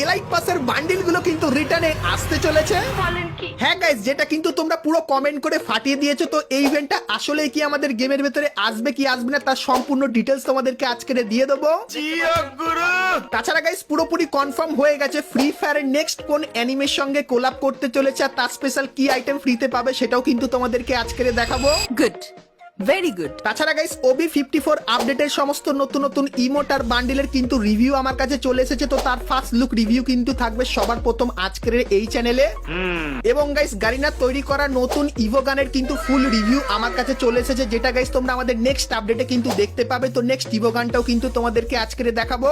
Elite পাসের bundle গুলো কিন্তু রিটার্নে আসতে চলেছে। হ্যাঁ গাইস, যেটা কিন্তু তোমরা পুরো কমেন্ট করে ফাটিয়ে দিয়েছো। তো এই ইভেন্টটা আসলে কি আমাদের গেমের ভেতরে আসবে কি আসবে না তার সম্পূর্ণ ডিটেলস তোমাদেরকে আজকে দিয়ে দেবো। তাছাড়া গাইস পুরোপুরি কনফার্ম হয়ে গেছে ফ্রি ফায়ারের নেক্সট কোন অ্যানিমের সঙ্গে কোলাব করতে চলেছে আর তার স্পেশাল কি আইটেম ফ্রিতে পাবে সেটাও কিন্তু তোমাদেরকে আজকে দেখাবো। Good, very good. তাছাড়া গাইস OB54 আপডেটের সমস্ত নতুন নতুন ইমোট আর বান্ডিলের কিন্তু রিভিউ আমার কাছে চলে এসেছে। তো তার ফার্স্ট লুক রিভিউ কিন্তু থাকবে সবার প্রথম আজকের এই চ্যানেলে। এবং গাইস গারিনার তৈরি করা নতুন ইভো গানের কিন্তু ফুল রিভিউ আমার কাছে চলে এসেছে, যেটা গাইস তোমরা আমাদের নেক্সট আপডেটে কিন্তু দেখতে পাবে। তো নেক্সট ইভো গানটাও কিন্তু তোমাদেরকে আজকে দেখাবো।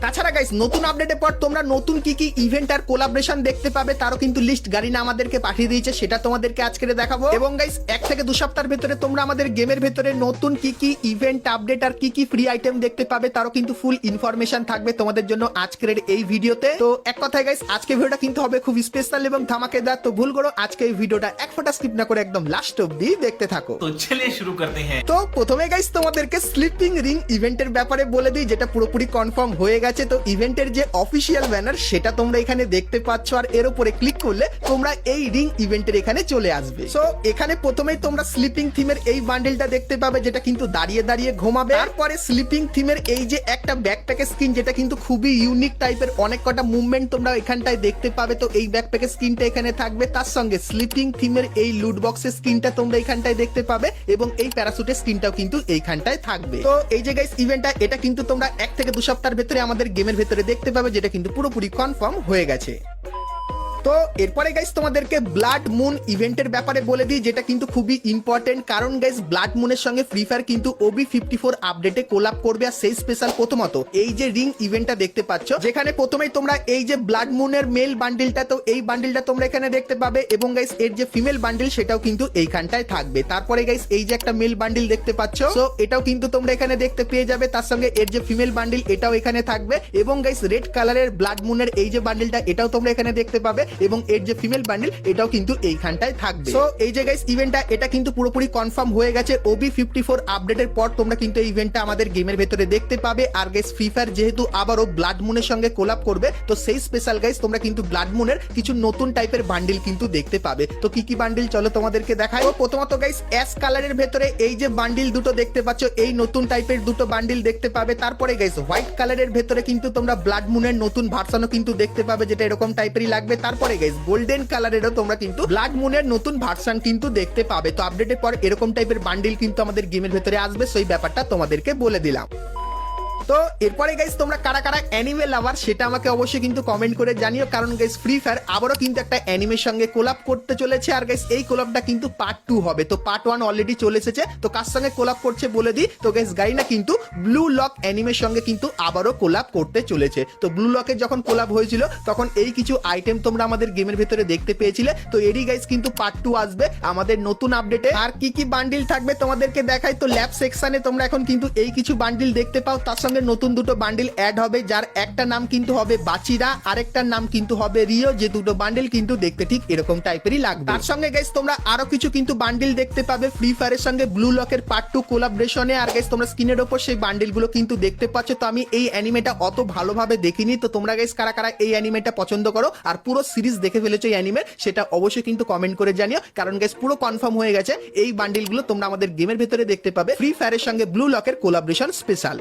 তাছাড়া গাইস নতুন আপডেটের পর তোমরা নতুন কি কি ইভেন্ট আর কোলাবরেশন দেখতে পাবে তারও কিন্তু লিস্ট গারিনা আমাদেরকে পাঠিয়ে দিয়েছে, সেটা তোমাদেরকে আজকে দেখাবো। এবং গাইস 1 থেকে 2 সপ্তাহের ভেতরে তোমরা আমাদের গেমের ভেতরে নতুন কি কি ইভেন্ট আপডেট আর কি কি ফ্রি আইটেম দেখতে পাবে তারও কিন্তু ফুল ইনফরমেশন থাকবে তোমাদের জন্য আজকের এই ভিডিওতে। তো এক কথায় গাইস আজকে ভিডিওটা কিন্তু হবে খুব স্পেশাল এবং ধামাকেদার। তো ভুল করো আজকে এই ভিডিওটা এক ফোঁটা স্কিপ না করে একদম লাস্ট অবধি দেখতে থাকো। তো চলিয়ে শুরু করতে হ্যাঁ। তো প্রথমে গাইস তোমাদেরকে স্লিপিং রিং ইভেন্টের ব্যাপারে বলে দিই, যেটা পুরোপুরি কনফার্ম হয়ে গেছে। তো ইভেন্টের যে অফিসিয়াল ব্যানার সেটা তোমরা এখানে দেখতে পাচ্ছ আর এর উপরে ক্লিক করলে তোমরা এই রিং ইভেন্টের এখানে চলে আসবে। সো এখানে প্রথমেই তোমরা স্লিপিং থিমের এই বান্ডেলটা দেখতে পাবে, যেটা কিন্তু দাঁড়িয়ে দাঁড়িয়ে ঘুমাবে। তারপরে স্লিপিং থিমের এই যে একটা ব্যাকপ্যাকের স্কিন, যেটা কিন্তু খুবই ইউনিক টাইপের, অনেক কটা মুভমেন্ট তোমরা এখানটায় দেখতে পাবে। তো এই ব্যাকপ্যাকের স্কিনটা এখানে থাকবে। তার সঙ্গে স্লিপিং থিমের এই লুট বক্সের স্কিনটা তোমরা এখানটায় দেখতে পাবে এবং এই প্যারাসুটের স্কিনটাও কিন্তু এইখানটায় থাকবে। তো এই যে গাইস ইভেন্টটা এটা কিন্তু তোমরা 1 থেকে 2 সপ্তাহের ভেতরে আমাদের গেমের ভেতরে দেখতে পাবে, যেটা কিন্তু পুরোপুরি কনফার্ম হয়ে গেছে। তো এরপরে গাইস তোমাদেরকে ব্লাড মুন ইভেন্টের ব্যাপারে বলে দিই, যেটা কিন্তু খুবই ইম্পর্টেন্ট। কারণ গাইস ব্লাড মুনের সঙ্গে ফ্রি ফায়ার কিন্তু OB54 আপডেটে কোলাব করবে আর সেই স্পেশাল প্রথমত এই যে রিং ইভেন্টটা দেখতে পাচ্ছ, যেখানে প্রথমেই তোমরা এই যে ব্লাড মুনের মেল বান্ডিলটা, তো এই বান্ডিলটা তোমরা এখানে দেখতে পাবে এবং গাইস এর যে ফিমেল বান্ডিল সেটাও কিন্তু এইখানটায় থাকবে। তারপরে গাইস এই যে একটা মেল বান্ডিল দেখতে পাচ্ছ, তো এটাও কিন্তু তোমরা এখানে দেখতে পেয়ে যাবে। তার সঙ্গে এর যে ফিমেল বান্ডিল এটাও এখানে থাকবে এবং গাইস রেড কালারের ব্লাড মুনের এই যে বান্ডিলটা এটাও তোমরা এখানে দেখতে পাবে এবং এর যে ফিমেল বান্ডিল এটাও কিন্তু এইখানটায় থাকবে। সো এই যে গাইস ইভেন্টটা এটা কিন্তু পুরোপুরি কনফার্ম হয়ে গেছে। OB54 আপডেটের পর তোমরা কিন্তু এই ইভেন্টটা আমাদের গেমের ভেতরে দেখতে পাবে। আর গাইস ফ্রি ফায়ার যেহেতু আবারও ব্লাড মুনের সঙ্গে কোলাব করবে, তো সেই স্পেশাল গাইস তোমরা কিন্তু ব্লাড মুনের কিছু নতুন টাইপের বান্ডিল কিন্তু দেখতে পাবে। তো কি কি বান্ডিল চলো তোমাদেরকে দেখাই। তো প্রথমত গাইস অ্যাশ কালারের ভেতরে এই যে বান্ডিল দুটো দেখতে পাচ্ছ, এই নতুন টাইপের দুটো বান্ডিল দেখতে পাবে। তারপরে গাইস হোয়াইট কালারের ভেতরে কিন্তু তোমরা ব্লাড মুনের নতুন ভার্সনও কিন্তু দেখতে পাবে, যেটা এরকম টাইপেরই লাগবে। তারপরে গাইস গোল্ডেন কালারেরও তোমরা কিন্তু ব্লাড মুনের নতুন ভার্সন কিন্তু দেখতে পাবে। তো আপডেটের পর এরকম টাইপের বান্ডিল কিন্তু আমাদের গেমের ভেতরে আসবে, সেই ব্যাপারটা তোমাদেরকে বলে দিলাম। তো এরপরে গাইস তোমরা কারা কারা অ্যানিমে লাভার সেটা আমাকে অবশ্যই কিন্তু কমেন্ট করে জানিও। কারণ গাইস ফ্রি ফায়ার আবারও কিন্তু একটা অ্যানিমের সঙ্গে কোলাব করতে চলেছে আর গাইস এই কোলাবটা কিন্তু পার্ট 2 হবে। তো পার্ট 1 অলরেডি চলে এসেছে। তো কার সঙ্গে কোলাব করছে বলে দিই। তো গাইস গারিনা কিন্তু ব্লু লক অ্যানিমের সঙ্গে কিন্তু আবারও কোলাব করতে চলেছে। তো ব্লু লকের যখন কোলাব হয়েছিল তখন এই কিছু আইটেম তোমরা আমাদের গেমের ভেতরে দেখতে পেয়েছিলে। তো এরই গাইস কিন্তু পার্ট 2 আসবে আমাদের নতুন আপডেটে। আর কি কি বান্ডিল থাকবে তোমাদেরকে দেখাই। তো ল্যাব সেকশনে তোমরা এখন কিন্তু এই কিছু বান্ডিল দেখতে পাও। তার সঙ্গে নতুন দুটো বান্ডিল অ্যাড হবে, যার একটা নাম কিন্তু হবে বাচিরা, আরেকটার নাম কিন্তু হবে রিও। যে দুটো বান্ডিল কিন্তু দেখতে ঠিক এরকম টাইপেরই লাগবে। তার সঙ্গে গাইস তোমরা আরো কিছু কিন্তু বান্ডিল দেখতে পাবে ফ্রি ফায়ারের সঙ্গে ব্লু লকের পার্ট 2 কোলাবরেশনে। আর গাইস তোমরা স্ক্রিনের উপর সেই বান্ডিল গুলো কিন্তু দেখতে পাচ্ছ। তো আমি এই অ্যানিমেটা অত ভালোভাবে দেখিনি। তো তোমরা গাইস কারা কারা এই অ্যানিমেটা পছন্দ করো আর পুরো সিরিজ দেখে ফেলেছো এই অ্যানিমের, সেটা অবশ্যই কিন্তু কমেন্ট করে জানিও। কারণ গাইস পুরো কনফার্ম হয়ে গেছে এই বান্ডিল গুলো তোমরা আমাদের গেমের ভেতরে দেখতে পাবে ফ্রি ফায়ারের সঙ্গে ব্লু লকের কোলাবরেশন স্পেশাল।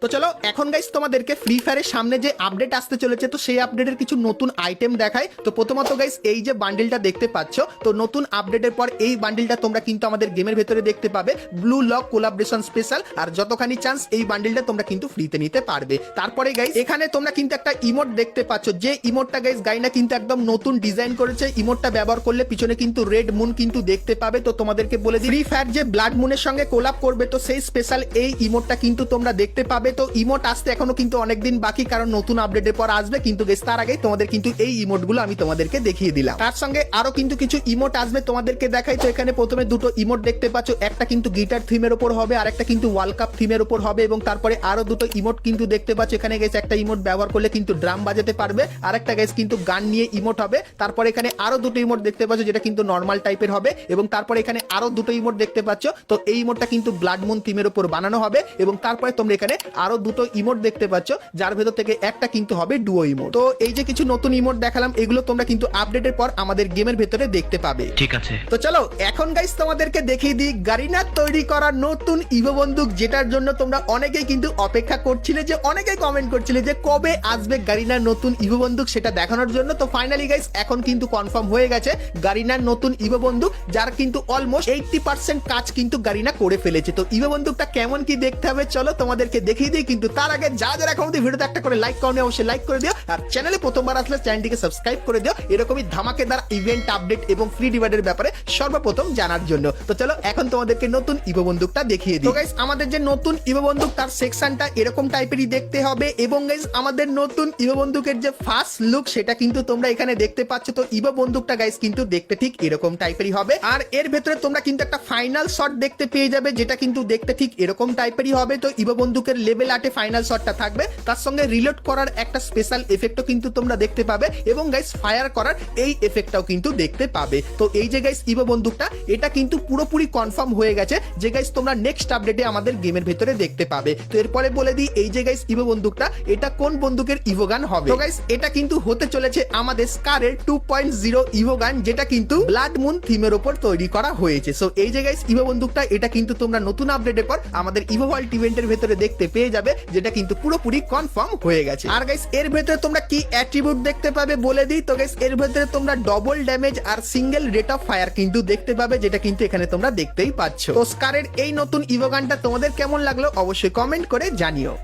তো চলো এখন গাইস তোমাদেরকে ফ্রি ফায়ারের সামনে যে আপডেট আসতে চলেছে, তো সেই আপডেটের কিছু নতুন আইটেম দেখায়। তো প্রথমত গাইস এই যে বান্ডিলটা দেখতে পাচ্ছ, তো নতুন আপডেটের পর এই বান্ডিলটা তোমরা কিন্তু আমাদের গেমের ভেতরে দেখতে পাবে ব্লু লক কোলাবরেশন স্পেশাল। আর যতখানি চান্স এই বান্ডিলটা তোমরা কিন্তু ফ্রিতে নিতে পারবে। তারপরে গাইস এখানে তোমরা কিন্তু একটা ইমোট দেখতে পাচ্ছ, যে ইমোটটা গাইস গাইনা কিন্তু একদম নতুন ডিজাইন করেছে। ইমোটটা ব্যবহার করলে পিছনে কিন্তু রেড মুন কিন্তু দেখতে পাবে। তো তোমাদেরকে বলে দিই ফ্রি ফায়ার যে ব্লাড মুনের সঙ্গে কোলাব করবে, তো সেই স্পেশাল এই ইমোটটা কিন্তু তোমরা দেখতে পাবে। তো ইমোট আসতে এখনো কিন্তু অনেকদিন বাকি, কারণ নতুন আপডেটের পর আসবে। কিন্তু গাইস তার আগে তোমাদের কিন্তু এই ইমোট গুলো আমি তোমাদেরকে দেখিয়ে দিলাম। তার সঙ্গে আরো কিন্তু কিছু ইমোট আসবে তোমাদেরকে দেখাই। তো এখানে প্রথমে দুটো ইমোট দেখতে পাচ্ছ, একটা কিন্তু গিটার থিমের উপর হবে আর একটা কিন্তু ওয়ার্ল্ড কাপ থিমের উপর হবে। এবং তারপরে আরো দুটো ইমোট কিন্তু দেখতে পাচ্ছ। এখানে গাইস একটা ইমোট ব্যবহার করলে কিন্তু ড্রাম বাজাতে পারবে, আর একটা গাইস কিন্তু গান নিয়ে ইমোট হবে। তারপরে এখানে আরো দুটো ইমোট দেখতে পাচ্ছ, যেটা কিন্তু নর্মাল টাইপের হবে। এবং তারপরে এখানে আরো দুটো ইমোট দেখতে পাচ্ছ। তো এই ইমোটটা কিন্তু ব্লাড মুন থিমের উপর বানানো হবে। এবং তারপরে তোমরা এখানে আরো দুটো ইমোট দেখতে পাচ্ছ, যার ভেতর থেকে একটা কিন্তু হবে ডুও ইমোট। তো এই যে কিছু নতুন ইমোট দেখালাম, এগুলো তোমরা কিন্তু আপডেটের পর আমাদের গেমের ভেতরে দেখতে পাবে। ঠিক আছে, তো চলো এখন গাইস তোমাদেরকে দেখিয়ে দিই গারিনার তৈরি করা নতুন ইভো বন্দুক, যেটার জন্য তোমরা অনেকেই কিন্তু অপেক্ষা করছিলে, যে অনেকেই কমেন্ট করছিলে যে কবে আসবে গারিনার নতুন ইভো বন্দুক সেটা দেখানোর জন্য। তো ফাইনালি গাইস এখন কিন্তু কনফার্ম হয়ে গেছে গারিনার নতুন ইভো বন্দুক, যার কিন্তু অলমোস্ট 80% কাজ কিন্তু গারিনা করে ফেলেছে। তো ইভো বন্দুকটা কেমন কি দেখতে হবে চলো তোমাদেরকে দেখিয়ে দিই, কিন্তু তার আগে যারা এখন ভিডিওতে একটা করে লাইক করনি অবশ্যই লাইক করে দিও, আর চ্যানেলে প্রথমবার আসলে চ্যানেলটিকে সাবস্ক্রাইব করে দিও এরকমই ধামাকেদার ইভেন্ট আপডেট এবং ফ্রি ডিভাইডের ব্যাপারে সর্বপ্রথম জানার জন্য। তো চলো এখন তোমাদেরকে নতুন ইভো বন্দুকটা দেখিয়ে দিই। তো গাইস আমাদের যে নতুন ইভো বন্দুক তার সেকশনটা এরকম টাইপেরই দেখতে হবে, এবং গাইস আমাদের নতুন ইভো বন্দুকের যে ফার্স্ট লুক সেটা কিন্তু তোমরা এখানে দেখতে পাচ্ছ। তো ইভো বন্দুকটা গাইস কিন্তু দেখতে ঠিক এরকম টাইপেরই হবে, আর এর ভেতরে তোমরা কিন্তু একটা ফাইনাল শট দেখতে পেয়ে যাবে, যেটা কিন্তু দেখতে ঠিক এরকম টাইপেরই হবে। তো ইভো বন্দুকের লেভেল 8 ফাইনাল শটটা থাকবে, তার সঙ্গে রিলোড করার একটা স্পেশাল এফেক্টও কিন্তু তোমরা দেখতে পাবে, এবং গাইস ফায়ার করার এই এফেক্টটাও কিন্তু দেখতে পাবে। তো এই যে গাইস ইভো বন্দুকটা এটা কিন্তু পুরোপুরি কনফার্ম হয়ে গেছে যে গাইস তোমরা নেক্সট আপডেটে আমাদের গেমের ভেতরে দেখতে পাবে। তো এরপরে বলে দিই এই যে গাইস ইভো বন্দুকটা এটা কোন বন্দুকের ইভো গান হবে। তো গাইস এটা কিন্তু হতে চলেছে আমাদের স্কারের 2.0 ইভো গান, যেটা কিন্তু ব্লাড মুন থিমের উপর তৈরি করা হয়েছে। সো এই যে গাইস ইভো বন্দুকটা এটা কিন্তু তোমরা নতুন আপডেটের পর আমাদের ইভো ওয়ার্ল্ড ইভেন্টের ভেতরে দেখতে পেয়ে যাবে, যেটা কিন্তু পুরোপুরি কনফার্ম হয়ে গেছে। আর গাইস এর ভেতরে তোমরা কি অ্যাট্রিবিউট দেখতে পাবে বলে দিই। তো গাইস এর ভেতরে তোমরা ডবল ড্যামেজ আর সিঙ্গেল রেট অফ ফায়ার কিন্তু দেখতে পাবে, যেটা কিন্তু এখানে তোমরা দেখতেই পাচ্ছ। তো স্কারের এই নতুন ইভো গানটা তোমাদের কেমন লাগলো অবশ্যই কমেন্ট করে জানিও।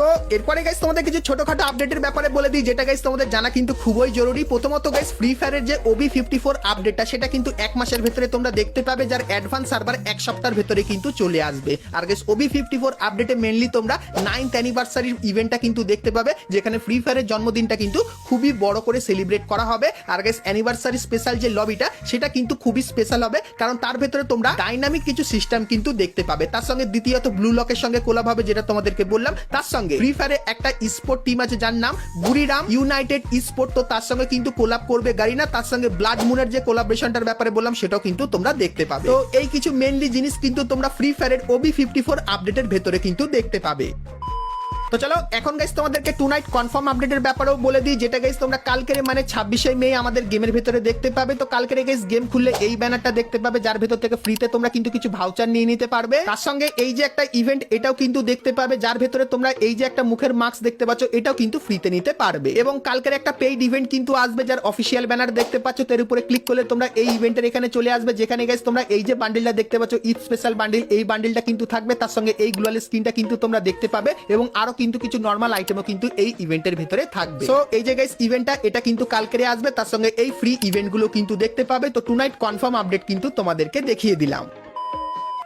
তো এরপরে গাইস তোমাদের কিছু ছোটখাটো আপডেটের ব্যাপারে বলে দিই, যেটা গাইস তোমাদের জানা কিন্তু খুবই জরুরি। প্রথমত গাইস ফ্রি ফায়ারের যে OB54 আপডেটটা সেটা কিন্তু 1 মাসের ভেতরে তোমরা দেখতে পাবে, যার অ্যাডভান্স সার্ভার 1 সপ্তাহের ভেতরে কিন্তু চলে আসবে। আর গাইস OB54 আপডেটে মেইনলি তোমরা 9th অ্যানিভার্সারি ইভেন্টটা কিন্তু দেখতে পাবে, যেখানে ফ্রি ফায়ারের জন্মদিনটা কিন্তু খুবই বড় করে সেলিব্রেট করা হবে। আর গাইস অ্যানিভার্সারি স্পেশাল যে লবিটা সেটা কিন্তু খুবই স্পেশাল হবে, কারণ তার ভেতরে তোমরা ডাইনামিক কিছু সিস্টেম কিন্তু দেখতে পাবে। তার সঙ্গে দ্বিতীয়ত ব্লু লকের সঙ্গে কোলাব হবে, যেটা তোমাদেরকে বললাম। তার সঙ্গে ফ্রি ফায়ারে একটা স্পোর্ট টিম আছে যার নাম বুড়িরাম ইউনাইটেড স্পোর্ট, তো তার সঙ্গে কিন্তু কোলাব করবে গারিনা। তার সঙ্গে ব্লাড মুনের যে কোলাবরেশনটার ব্যাপারে বললাম সেটাও কিন্তু তোমরা দেখতে পাবে। তো এই কিছু মেইনলি জিনিস কিন্তু তোমরা ফ্রি ফায়ারের OB54 আপডেটের ভেতরে কিন্তু দেখতে পাবে। তো চলো এখন গাইস তোমাদেরকে টু নাইট কনফার্ম আপডেটের ব্যাপারেও বলে দিই, যেটা গাইস তোমরা কালকের মানে 26শে মে আমাদের গেমের ভেতরে দেখতে পাবে। তো কালকের গাইস গেম খুললে এই ব্যানারটা দেখতে পাবে, যার ভেতর থেকে ফ্রিতে তোমরা কিন্তু কিছু ভাউচার নিয়ে নিতে পারবে। তার সঙ্গে এই যে একটা ইভেন্ট এটাও কিন্তু দেখতে পাবে, যার ভেতরে তোমরা এই যে একটা মুখের মাস্ক দেখতে পাচ্ছ এটাও কিন্তু ফ্রিতে নিতে পারবে। এবং কালকের একটা পেইড ইভেন্ট কিন্তু আসবে, যার অফিসিয়াল ব্যানার দেখতে পাচ্ছ, তার উপরে ক্লিক করলে তোমরা এই ইভেন্টের এখানে চলে আসবে, যেখানে গাইস তোমরা এই যে বান্ডিলটা দেখতে পাচ্ছ ঈদ স্পেশাল বান্ডিল, এই বান্ডিলটা কিন্তু থাকবে। তার সঙ্গে এই গ্লোয়াল স্ক্রিনটা কিন্তু তোমরা দেখতে পাবে, এবং আরো কিন্তু কিছু নরমাল আইটেমও কিন্তু এই ইভেন্টের ভিতরে থাকবে। সো এই যে গাইস ইভেন্টটা এটা কিন্তু কালকে আসবে, তার সঙ্গে এই ফ্রি ইভেন্ট গুলো কিন্তু দেখতে পাবে। তো টু নাইট কনফার্ম আপডেট কিন্তু তোমাদেরকে দেখিয়ে দিলাম।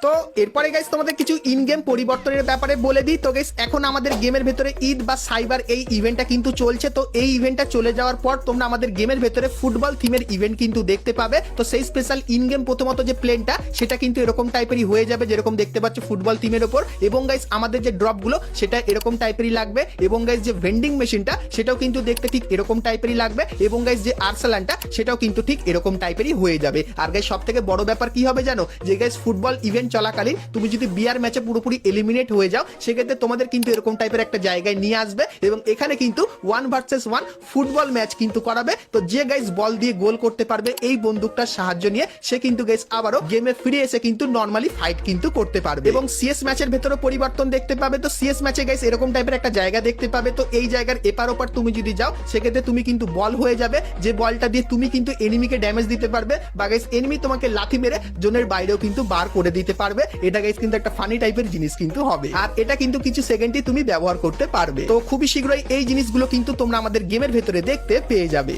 তো এরপরে গাইস তোমাদের কিছু ইন গেম পরিবর্তনের ব্যাপারে বলে দিই। তো গাইস এখন আমাদের গেমের ভেতরে ঈদ বা সাইবার এই ইভেন্টটা কিন্তু চলছে। তো এই ইভেন্টটা চলে যাওয়ার পর তোমরা আমাদের গেমের ভেতরে ফুটবল থিমের ইভেন্ট কিন্তু দেখতে পাবে। তো সেই স্পেশাল ইন গেম প্রথমত যে প্লেনটা সেটা কিন্তু এরকম টাইপেরই হয়ে যাবে, যেরকম দেখতে পাচ্ছ ফুটবল থিমের ওপর। এবং গাইস আমাদের যে ড্রপগুলো সেটা এরকম টাইপেরই লাগবে, এবং গাইস যে ভেন্ডিং মেশিনটা সেটাও কিন্তু দেখতে ঠিক এরকম টাইপেরই লাগবে, এবং গাইস যে আর্সেলানটা সেটাও কিন্তু ঠিক এরকম টাইপেরই হয়ে যাবে। আর গাইস সব থেকে বড় ব্যাপার কি হবে জানো, যে গাইস ফুটবল ইভেন্ট চলাকালীন তুমি যদি বিয়ার ম্যাচে পুরোপুরি এলিমিনেট হয়ে যাও, সেক্ষেত্রে তোমাদের কিন্তু এরকম টাইপের একটা জায়গায় নিয়ে আসবে, এবং এখানে কিন্তু 1 ভার্সেস 1 ফুটবল ম্যাচ কিন্তু করাবে। তো যে গাইস বল দিয়ে গোল করতে পারবে এই বন্দুকটার সাহায্য নিয়ে, সে কিন্তু গাইস আবারও গেমে ফিরে এসে কিন্তু নরমালি ফাইট কিন্তু করতে পারবে। এবং সিএস ম্যাচের ভেতরে পরিবর্তন দেখতে পাবে। তো সিএস ম্যাচে গাইস এরকম টাইপের একটা জায়গা দেখতে পাবে। তো এই জায়গার এপার ওপার তুমি যদি যাও, সেক্ষেত্রে তুমি কিন্তু বল হয়ে যাবে, যে বলটা দিয়ে তুমি কিন্তু এনিমিকে ড্যামেজ দিতে পারবে, বা গাইস এনিমি তোমাকে লাথি মেরে জোনের বাইরেও কিন্তু বার করে দিতে পারবে। এটা গাইস কিন্তু একটা ফানি টাইপের জিনিস কিন্তু হবে, আর এটা কিন্তু কিছু সেকেন্ডই তুমি ব্যবহার করতে পারবে। তো খুবই শীঘ্রই এই জিনিসগুলো কিন্তু তোমরা আমাদের গেমের ভেতরে দেখতে পেয়ে যাবে।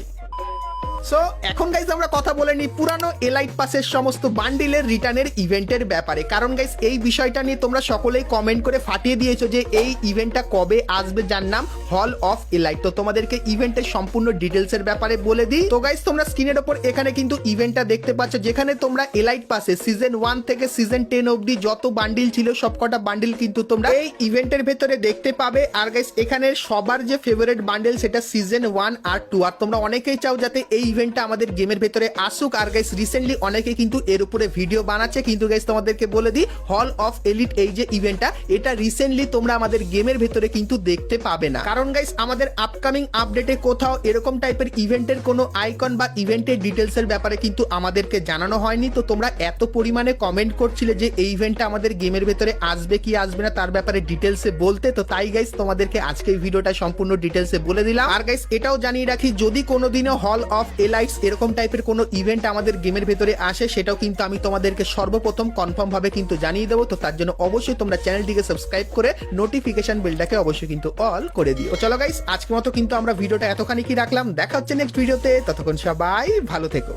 সো এখন গাইস আমরা কথা বলে নিই পুরানো এলাইট পাসের সমস্ত বান্ডিলের রিটার্নের ইভেন্টের ব্যাপারে, কারণ গাইস এই বিষয়টা নিয়ে তোমরা সকলেই কমেন্ট করে ফাটিয়ে দিয়েছো যে এই ইভেন্টটা কবে আসবে, যার নাম হল অফ এলাইট। তো তোমাদেরকে ইভেন্টের সম্পূর্ণ ডিটেলস এর ব্যাপারে বলে দিই। তো গাইস তোমরা স্ক্রিনের উপর এখানে কিন্তু ইভেন্টটা দেখতে পাচ্ছ, যেখানে তোমরা এলাইট পাসে সিজন 1 থেকে সিজন 10 অবধি যত বান্ডিল ছিল সবকটা বান্ডিল কিন্তু তোমরা এই ইভেন্টের ভেতরে দেখতে পাবে। আর গাইস এখানে সবার যে ফেভারিট বান্ডিল সেটা সিজন 1 আর 2, আর তোমরা অনেকেই চাও যাতে এই ইভেন্টটা আমাদের গেমের ভেতরে আসুক। আর গাইস রিসেন্টলি অনেকে কিন্তু এর উপরে ভিডিও বানাচ্ছে, কিন্তু গাইস তোমাদেরকে বলে দিই হল অফ এলিট এই যে ইভেন্টটা, এটা রিসেন্টলি তোমরা আমাদের গেমের ভেতরে কিন্তু দেখতে পাবে না। কারণ গাইস আমাদের আপকামিং আপডেটে কোথাও এরকম টাইপের ইভেন্টের কোনো আইকন বা ইভেন্টের ডিটেলস এর ব্যাপারে কিন্তু আমাদেরকে জানানো হয়নি। তো তোমরা এত পরিমাণে কমেন্ট করছিলে যে এই ইভেন্টটা আমাদের গেমের ভেতরে আসবে কি আসবে না তার ব্যাপারে ডিটেলসে বলতে, তো তাই গাইস তোমাদেরকে আজকে এই ভিডিওটা সম্পূর্ণ ডিটেলসে বলে দিলাম। আর গাইস এটাও জানিয়ে রাখি, যদি কোনোদিনও হল অফ এলাইটস এরকম টাইপের কোনো ইভেন্ট আমাদের গেমের ভেতরে আসে, সেটাও কিন্তু আমি তোমাদেরকে সর্বপ্রথম কনফার্ম ভাবে কিন্তু জানিয়ে দেবো। তো তার জন্য অবশ্যই তোমরা চ্যানেলটিকে সাবস্ক্রাইব করে নোটিফিকেশন বেলটাকে অবশ্যই কিন্তু অল করে দিও। চলো গাইস আজকের মতো কিন্তু আমরা ভিডিওটা এতখানি কি রাখলাম, দেখা হচ্ছে নেক্সট ভিডিওতে, ততক্ষণ সবাই ভালো থেকো।